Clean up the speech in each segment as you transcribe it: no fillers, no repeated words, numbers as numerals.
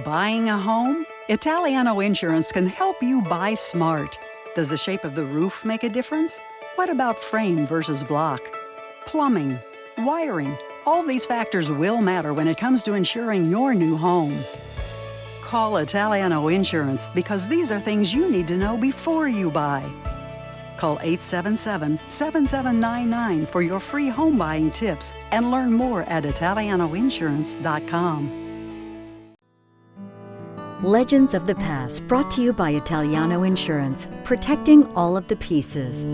Buying a home? Italiano Insurance can help you buy smart. Does the shape of the roof make a difference? What about frame versus block? Plumbing, wiring, all these factors will matter when it comes to insuring your new home. Call Italiano Insurance because these are things you need to know before you buy. Call 877-7799 for your free home buying tips and learn more at italianoinsurance.com. Legends of the Past, brought to you by Italiano Insurance, protecting all of the pieces.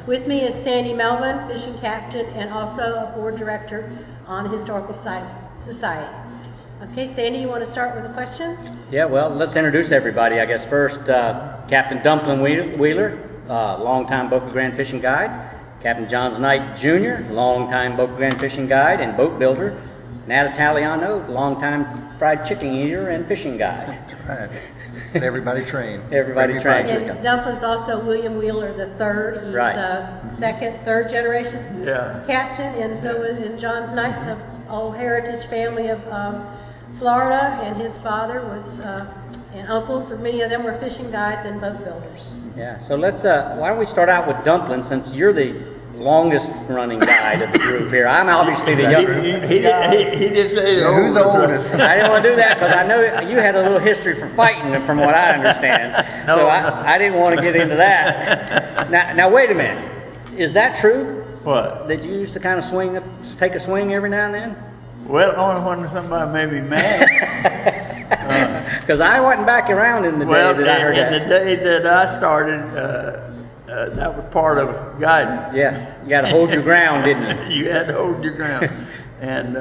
With me is Sandy Melvin, fishing captain and also a board director on the Historical Society. Okay, Sandy, you want to start with a question? Yeah, well, let's introduce everybody. I guess first, Captain Dumplin Wheeler, longtime Boca Grande fishing guide. Captain John Knight Jr., longtime Boca Grande fishing guide and boat builder. Nat Italiano, longtime fried chicken eater and fishing guide. That's right. And everybody trained. Everybody trained. And Dumplin's also William Wheeler III. He's Right. Second, third generation captain, and so in John's Knight's an old heritage family of Florida, and his father was, and uncles, or many of them were fishing guides and boat builders. Yeah, so let's, why don't we start out with Dumplin, since you're the longest running guide of the group here. I'm obviously the younger. He did say Who's the oldest? I didn't want to do that because I know you had a little history for fighting, from what I understand. So I didn't want to get into that. Now wait a minute. Is that true? What? That you used to kind of take a swing every now and then? Well, only when somebody made me mad. Because I wasn't back around in the day that I heard in that. the day that I started, that was part of guidance. Yeah, you got to hold your ground, didn't you? You had to hold your ground. And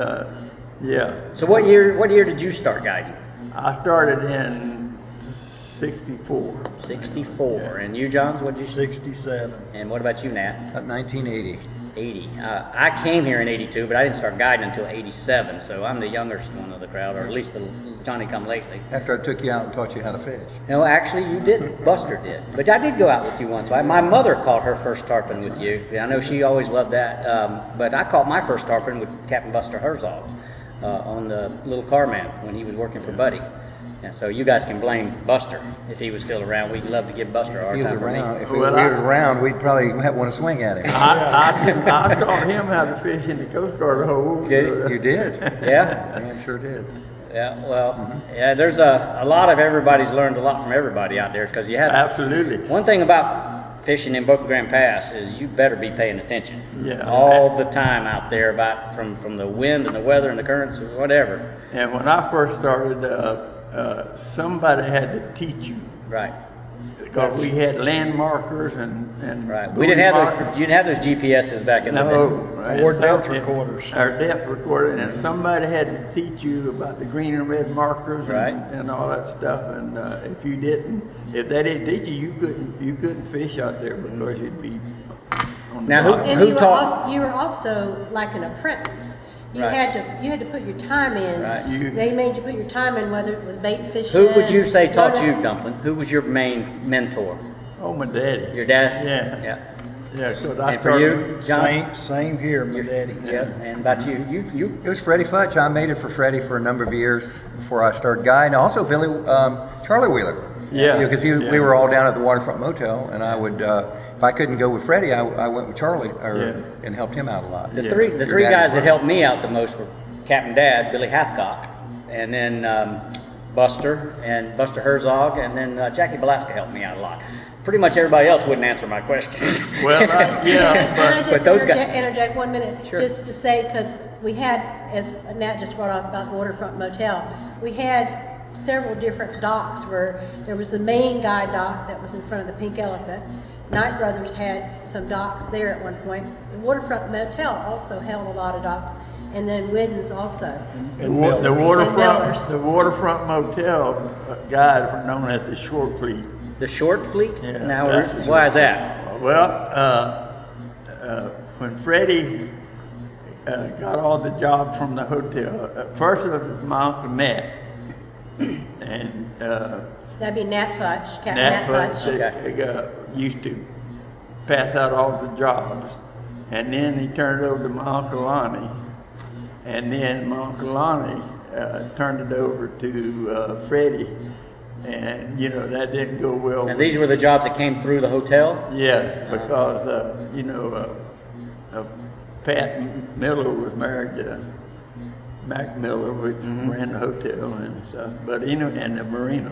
yeah. So what year did you start guiding? I started in 64. 64. And you, Johns, what did you? 67. And what about you, Nat? 1980. 80. I came here in 82, but I didn't start guiding until 87, so I'm the youngest one of the crowd, or at least the Johnny come lately. After I took you out and taught you how to fish. No, actually you didn't. Buster did. But I did go out with you once. My mother caught her first tarpon with you. I know she always loved that. But I caught my first tarpon with Captain Buster Herzog on the Little Carman when he was working for Buddy. And so you guys can blame Buster if he was still around. We'd love to give Buster our He was time for me. around. If he was around, we'd probably want to swing at him. I taught him how to fish in the Coast Guard hole. You did? Yeah? Damn sure did. Yeah, well, yeah, there's a lot of everybody's learned a lot from everybody out there, because you have Absolutely. One thing about fishing in Boca Grande Pass is you better be paying attention all the time out there, about from the wind and the weather and the currents or whatever. And when I first started, somebody had to teach you. Right. Because we had land markers and Right. We didn't have those. You didn't have those GPSs back in the day. Right. Or depth recorders. Our depth recorder, and somebody had to teach you about the green and red markers Right. and all that stuff. And if they didn't teach you, you couldn't fish out there because you'd be on Now, the dock. And Who taught? you were also like an apprentice. You Right. had to put your time in. Right. They made you put your time in, whether it was bait fishing. Who would you say taught you, learning- Dumplin? Who was your main mentor? Oh, my daddy. Your dad? Yeah. Yeah. Yeah, 'cause I And for you, started. John? Same here, my daddy. Yeah. And about you? You? It was Freddie Futch. I made it for Freddie for a number of years before I started guiding. Also, Charlie Wheeler. Yeah. Because we were all down at the Waterfront Motel, and I would, if I couldn't go with Freddie, I went with Charlie and helped him out a lot. The three Your dad guys was that right. helped me out the most were Captain Dad, Billy Hathcock, and then Buster Herzog, and then Jackie Velasca helped me out a lot. Pretty much everybody else wouldn't answer my questions. Well, Can I but just those guys- interject 1 minute? Sure. Just to say, because we had, as Nat just brought up about the Waterfront Motel, we had several different docks where there was the main guide dock that was in front of the Pink Elephant. Knight Brothers had some docks there at one point. The Waterfront Motel also held a lot of docks, and then Whiddens also. the Millers. waterfront motel guys were known as the Short Fleet. The short fleet? Yeah. Now, why is that? Well, when Freddie got all the jobs from the hotel. First it was my Uncle Nat. And That'd be Nat Fudge, Captain Nat Nat Fudge Fudge. used to pass out all the jobs. And then he turned it over to my Uncle Lonnie. And then my Uncle Lonnie turned it over to Freddie. And, you know, that didn't go well. And these were the jobs that came through the hotel? Yes, because, you know, Pat Miller was married to Mac Miller, which ran the hotel and stuff, but, you know, and the marina.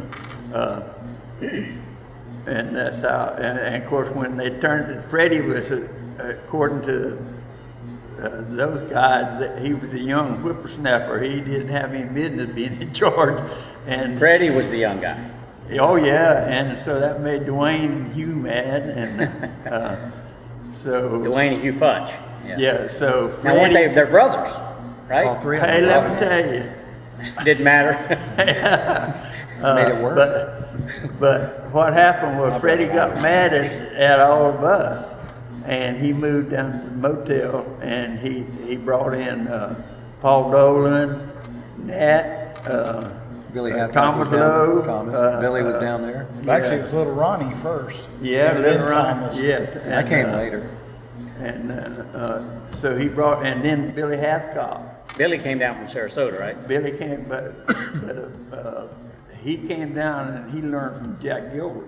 And that's how, and of course, when they turned it, Freddie was, according to those guys, he was a young whippersnapper. He didn't have any business being in charge. And Freddie was the young guy. oh yeah, and so that made Dwayne and Hugh mad, and so Dwayne and Hugh Fudge. yeah, so Now, weren't Freddie, they're brothers, right? All three of hey, them. let me tell you, Didn't matter. Made it worse. but what happened was Freddie got mad at all of us, and he moved down to the motel, and he brought in Paul Dolan, Nat, Billy Hathcock Thomas was down there. Lowe, Thomas. Billy was down there. Actually, it was Little Ronnie first. yeah, And Little then Ron, Thomas. yeah. I came later. And so he brought, and then Billy Hathcock. Billy came down from Sarasota, right? Billy came, but he came down and he learned from Jack Gilbert,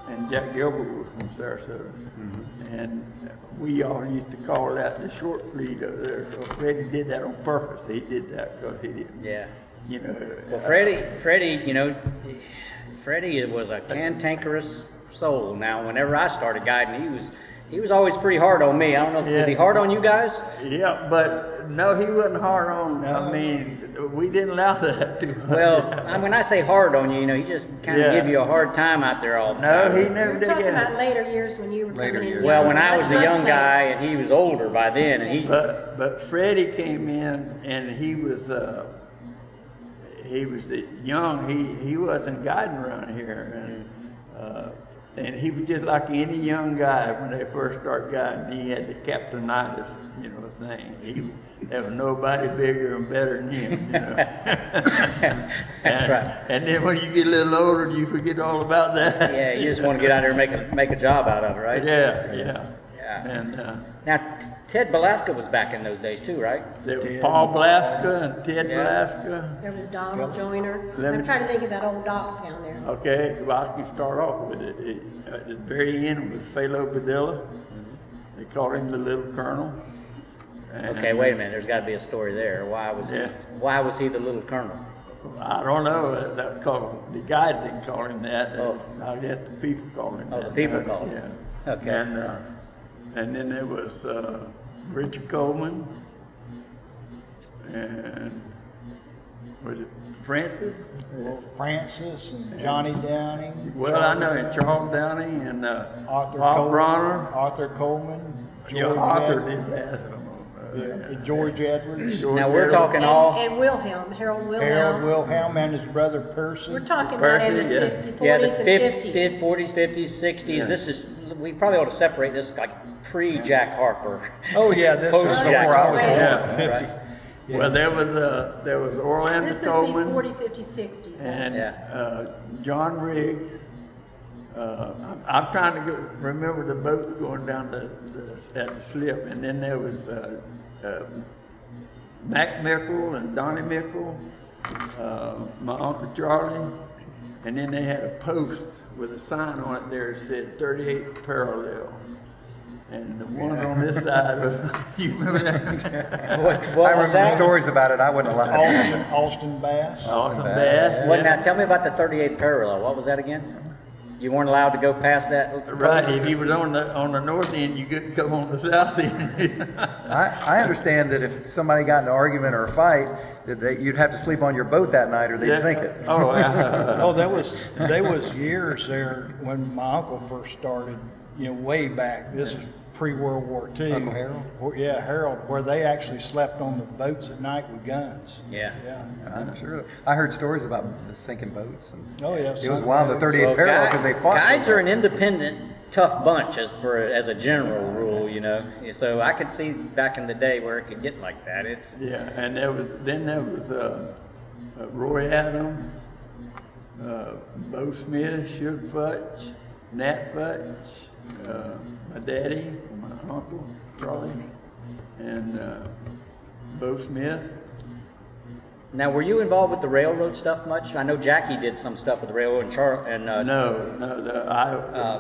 and Jack Gilbert was from Sarasota, and we all used to call that the short fleet over there. So Freddie did that on purpose. He did that because he didn't, Yeah. you know. Well, Freddie, you know, Freddie was a cantankerous soul. Now, whenever I started guiding, he was always pretty hard on me. I don't know, was he hard on you guys? Yeah, but no, he wasn't hard on. I mean, we didn't allow that too much. Well, when I say hard on you, you know, he just kind of Yeah. give you a hard time out there all the No, time. he never We're did talking that. about later years when you were Later coming in. years. Well, when I was Much, a young much guy later. and he was older by then, and he But Freddie came in and he was young. He wasn't guiding around here, and he was just like any young guy when they first started guiding. He had the captainitis, you know, thing. There was nobody bigger and better than him, you know. That's right. And then when you get a little older, you forget all about that. Yeah, you just want to get out there and make a job out of it, right? Yeah, yeah. Yeah. And Now, Ted Belasca was back in those days too, right? there was Paul Blaska and Ted Yeah. Blaska. There was Donald Joyner. Let me- I'm trying to think of that old dock down there. Okay, well, I can start off with it. At the very end was Phalo Padilla. They called him the Little Colonel. And Okay, wait a minute. There's got to be a story there. Why was he the little colonel? I don't know. That called, the guy didn't call him that. I guess the people called him Oh, that. the people called him. Yeah. Okay. And then there was Richard Coleman. And was it Francis? Francis and Johnny Downing. Well, I know him, Charles Downey and Arthur Bob Coleman. Bronner. Arthur Coleman. Yeah, George Arthur Edwards. did that. George Edwards. George Now we're Edwards. talking all. And Wilhelm, Harold Wilhelm. Harold Wilhelm and his brother Percy. We're talking about in the Percy, yeah. 50s, Yeah, the 40s and 50s. 40s, 50s, 60s. This is, we probably ought to separate this like pre-Jack Harper. Oh yeah, this is Post before Jack I was Harper. born. Yeah. 50s. Yeah. Well, there was Orlando This must be Coleman 40, 50, 60s. and Yeah. John Riggs. I'm trying to remember the boat going down at the slip, and then there was Mac Mickle and Donnie Mickle, my Uncle Charlie, and then they had a post with a sign on it there that said 38 parallel. And the one on this side was, you remember that? What I was remember the that? stories about it. I wouldn't lie. Austin Bass. Awesome Bass. Well, now tell me about the 38th parallel. What was that again? You weren't allowed to go past that? Right, if you was on the north end, you couldn't come on the south end. I understand that if somebody got in an argument or a fight, that you'd have to sleep on your boat that night or they'd sink it. Oh, Oh, there was years there when my uncle first started, you know, way back. This is pre-World War II. Uncle Harold? Yeah, Harold, where they actually slept on the boats at night with guns. Yeah. Yeah. I'm sure. I heard stories about the sinking boats. And Oh, yeah. it was wild, the 38 Well, parallel, because they fought. guides so are an much. independent tough bunch as a general rule, you know. So I could see back in the day where it could get like that. Yeah, and there was Roy Adams, Bo Smith, Sugar Futch, Nat Futch, my daddy, my uncle Charlie, and Bo Smith. Now, were you involved with the railroad stuff much? I know Jackie did some stuff with the railroad and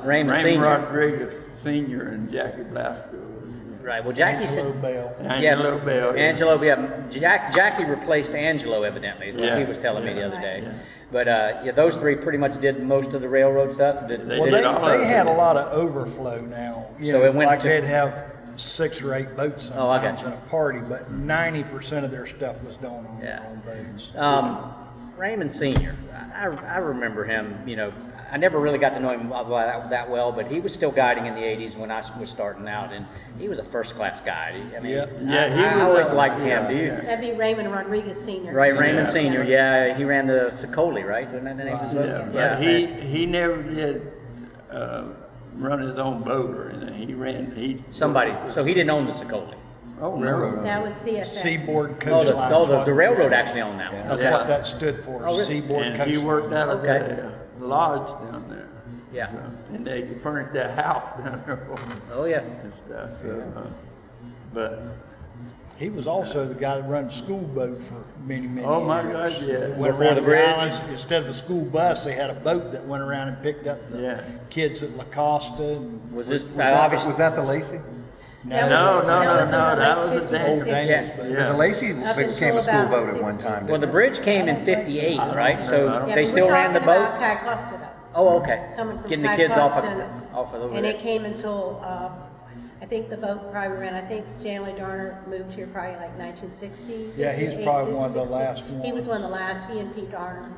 Raymond Sr. Rodriguez Sr. and Jackie Blasco. Right. Well, Jackie Angelo said, Bell. Angelo Bell. Yeah. Angelo, Jackie replaced Angelo evidently, as he was telling me the other day. Yeah. But those three pretty much did most of the railroad stuff. They Well, did all of they it. had a lot of overflow now. You So know, it went like to- they'd have 6 or 8 boats Oh, I got sometimes you. in a party, but 90% of their stuff was done on Yeah. boats. Raymond Sr., I remember him, you know, I never really got to know him that well, but he was still guiding in the 80s when I was starting out, and he was a first-class guy. I mean, Yep. Yeah, he I was, always liked him. yeah, Do you? yeah. That'd be Raymond Rodriguez Sr. Right, Raymond Yeah. Sr., yeah, he ran the Sicoli, right? Wasn't that the name of his boat? Yeah, but he never did run his own boat or anything. So he didn't own the Sicoli. Oh, Railroad. That was CSX. Seaboard Oh, Coastline. the railroad actually owned that one. That's Yeah. what that stood for, Oh, really? Seaboard And Coastline. he worked out of Okay. the lodge down there. Yeah. So, and they furnished that house down there for him Oh, yeah. and stuff. So, but He was also the guy that ran the school boat for many, many oh my years. God, yeah. Went Before around the the bridge? islands. Instead of a school bus, they had a boat that went around and picked up the Yeah. kids at La Costa. And Was this Was that the Lacey? That No, was- no, that no, was in no, the that late was a 50s and dangerous- 60s. Yes. Yeah. The Lacey Up became until a school about boat at 60. one time. Well, the didn't bridge came in 58, right? So Yeah, they but still we're ran the talking boat? about Cape Costa though. Oh, okay. Coming from Getting the Cape kids off Costa of over and there. it came until, I think the boat probably ran, I think Stanley Darner moved here probably like 1960. Yeah, he's 58, probably one of the 60. last He was ones. one of the last, he and Pete Darner.